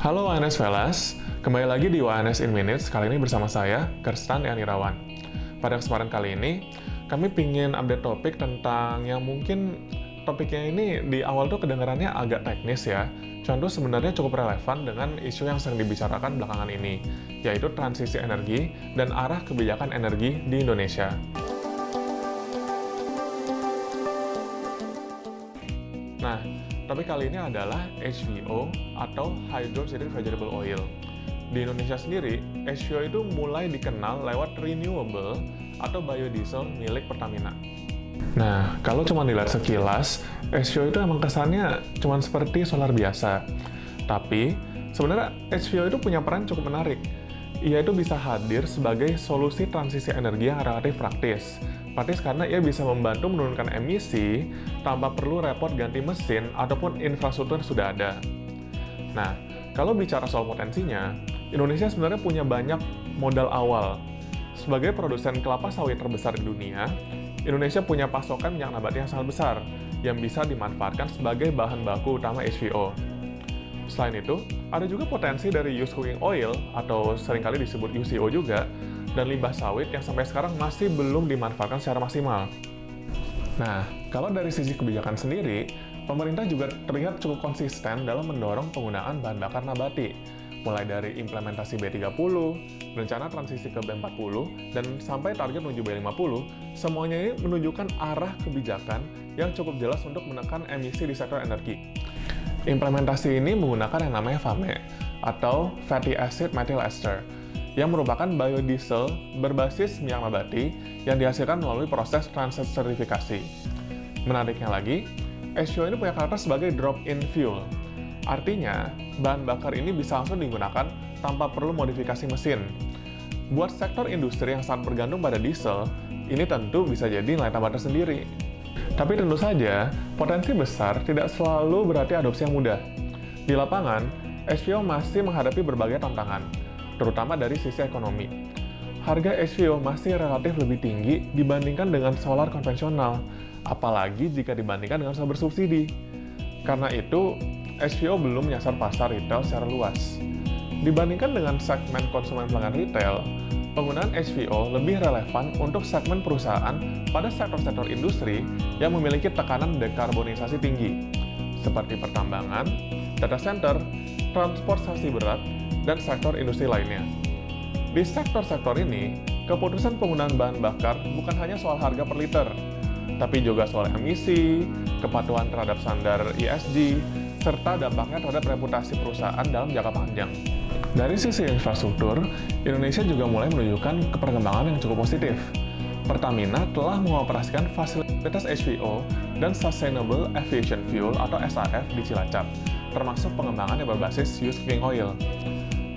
Halo WNS Velas, kembali lagi di WNS in Minutes, kali ini bersama saya, Kerstan Yanirawan. Pada kesempatan kali ini, kami ingin update topik tentang yang mungkin topiknya ini di awal tuh kedengarannya agak teknis ya, contoh sebenarnya cukup relevan dengan isu yang sering dibicarakan belakangan ini, yaitu transisi energi dan arah kebijakan energi di Indonesia. Nah, topik kali ini adalah HVO atau Hydrotreated Vegetable Oil. Di Indonesia sendiri, HVO itu mulai dikenal lewat renewable atau biodiesel milik Pertamina. Nah, kalau cuma dilihat sekilas, HVO itu emang kesannya cuma seperti solar biasa. Tapi, sebenarnya HVO itu punya peran cukup menarik. Ia itu bisa hadir sebagai solusi transisi energi yang relatif praktis. Praktis karena ia bisa membantu menurunkan emisi tanpa perlu repot ganti mesin ataupun infrastruktur yang sudah ada. Nah, kalau bicara soal potensinya, Indonesia sebenarnya punya banyak modal awal. Sebagai produsen kelapa sawit terbesar di dunia, Indonesia punya pasokan minyak nabati yang sangat besar, yang bisa dimanfaatkan sebagai bahan baku utama HVO. Selain itu, ada juga potensi dari used cooking oil, atau seringkali disebut UCO juga, dan limbah sawit yang sampai sekarang masih belum dimanfaatkan secara maksimal. Nah, kalau dari sisi kebijakan sendiri, pemerintah juga terlihat cukup konsisten dalam mendorong penggunaan bahan bakar nabati, mulai dari implementasi B30, rencana transisi ke B40, dan sampai target menuju B50, semuanya ini menunjukkan arah kebijakan yang cukup jelas untuk menekan emisi di sektor energi. Implementasi ini menggunakan yang namanya FAME, atau Fatty Acid Methyl Ester, yang merupakan biodiesel berbasis minyak nabati yang dihasilkan melalui proses transesterifikasi. Menariknya lagi, HVO ini punya karakter sebagai drop-in fuel. Artinya, bahan bakar ini bisa langsung digunakan tanpa perlu modifikasi mesin. Buat sektor industri yang sangat bergantung pada diesel, ini tentu bisa jadi nilai tambah tersendiri. Tapi tentu saja, potensi besar tidak selalu berarti adopsi yang mudah. Di lapangan, HVO masih menghadapi berbagai tantangan, terutama dari sisi ekonomi. Harga HVO masih relatif lebih tinggi dibandingkan dengan solar konvensional, apalagi jika dibandingkan dengan solar bersubsidi. Karena itu, HVO belum menyasar pasar retail secara luas. Dibandingkan dengan segmen konsumen pelanggan retail, penggunaan HVO lebih relevan untuk segmen perusahaan pada sektor-sektor industri yang memiliki tekanan dekarbonisasi tinggi, seperti pertambangan, data center, transportasi berat, dan sektor industri lainnya. Di sektor-sektor ini, keputusan penggunaan bahan bakar bukan hanya soal harga per liter, tapi juga soal emisi, kepatuhan terhadap standar ESG, serta dampaknya terhadap reputasi perusahaan dalam jangka panjang. Dari sisi infrastruktur, Indonesia juga mulai menunjukkan perkembangan yang cukup positif. Pertamina telah mengoperasikan fasilitas HVO dan Sustainable Aviation Fuel atau SAF di Cilacap, termasuk pengembangan yang berbasis used cooking oil.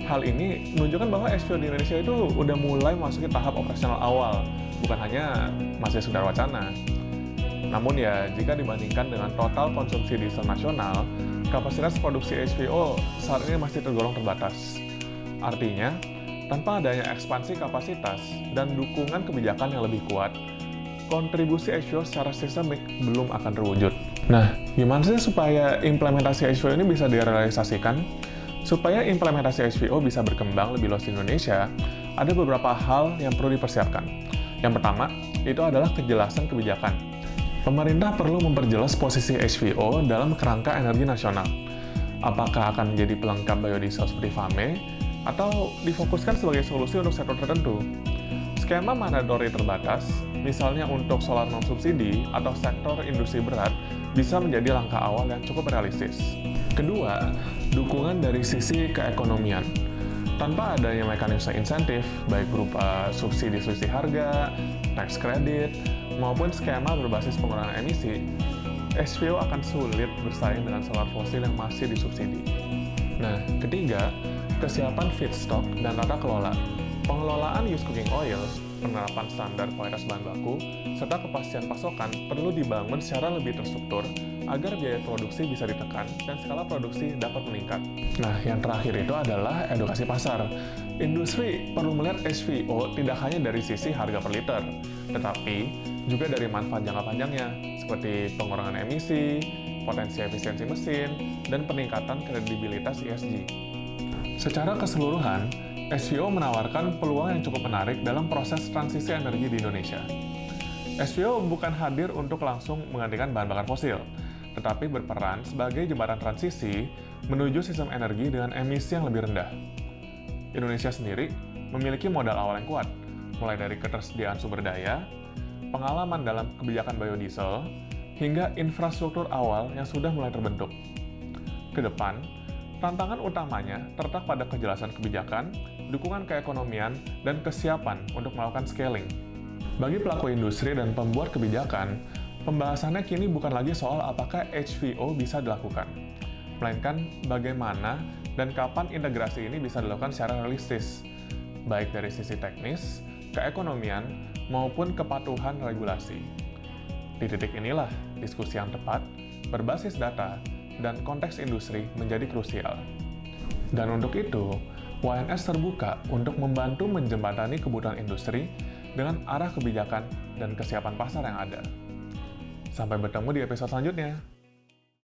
Hal ini menunjukkan bahwa HVO di Indonesia itu udah mulai memasuki tahap operasional awal, bukan hanya masih sekedar wacana. Namun ya, jika dibandingkan dengan total konsumsi diesel nasional, kapasitas produksi HVO saat ini masih tergolong terbatas. Artinya, tanpa adanya ekspansi kapasitas dan dukungan kebijakan yang lebih kuat, kontribusi HVO secara sistemik belum akan terwujud. Nah, gimana sih supaya implementasi HVO ini bisa direalisasikan? Supaya implementasi HVO bisa berkembang lebih luas di Indonesia, ada beberapa hal yang perlu dipersiapkan. Yang pertama, itu adalah kejelasan kebijakan. Pemerintah perlu memperjelas posisi HVO dalam kerangka energi nasional. Apakah akan menjadi pelengkap biodiesel seperti FAME, atau difokuskan sebagai solusi untuk sektor tertentu? Skema mandatory terbatas, misalnya untuk solar non-subsidi atau sektor industri berat, bisa menjadi langkah awal yang cukup realistis. Kedua, dukungan dari sisi keekonomian. Tanpa adanya mekanisme insentif, baik berupa subsidi selisih harga, tax credit, maupun skema berbasis pengurangan emisi, HVO akan sulit bersaing dengan solar fosil yang masih disubsidi. Nah, ketiga, kesiapan feedstock dan tata kelola. Pengelolaan used cooking oil, penerapan standar kualitas bahan baku, serta kepastian pasokan perlu dibangun secara lebih terstruktur agar biaya produksi bisa ditekan dan skala produksi dapat meningkat. Nah, yang terakhir itu adalah edukasi pasar. Industri perlu melihat HVO tidak hanya dari sisi harga per liter, tetapi juga dari manfaat jangka panjangnya, seperti pengurangan emisi, potensi efisiensi mesin, dan peningkatan kredibilitas ESG. Secara keseluruhan, SVO menawarkan peluang yang cukup menarik dalam proses transisi energi di Indonesia. SVO bukan hadir untuk langsung menggantikan bahan bakar fosil, tetapi berperan sebagai jembatan transisi menuju sistem energi dengan emisi yang lebih rendah. Indonesia sendiri memiliki modal awal yang kuat, mulai dari ketersediaan sumber daya, pengalaman dalam kebijakan biodiesel, hingga infrastruktur awal yang sudah mulai terbentuk. Ke depan, tantangan utamanya terletak pada kejelasan kebijakan, dukungan keekonomian, dan kesiapan untuk melakukan scaling. Bagi pelaku industri dan pembuat kebijakan, pembahasannya kini bukan lagi soal apakah HVO bisa dilakukan, melainkan bagaimana dan kapan integrasi ini bisa dilakukan secara realistis, baik dari sisi teknis, keekonomian, maupun kepatuhan regulasi. Di titik inilah diskusi yang tepat, berbasis data, dan konteks industri menjadi krusial. Dan untuk itu, YNS terbuka untuk membantu menjembatani kebutuhan industri dengan arah kebijakan dan kesiapan pasar yang ada. Sampai bertemu di episode selanjutnya.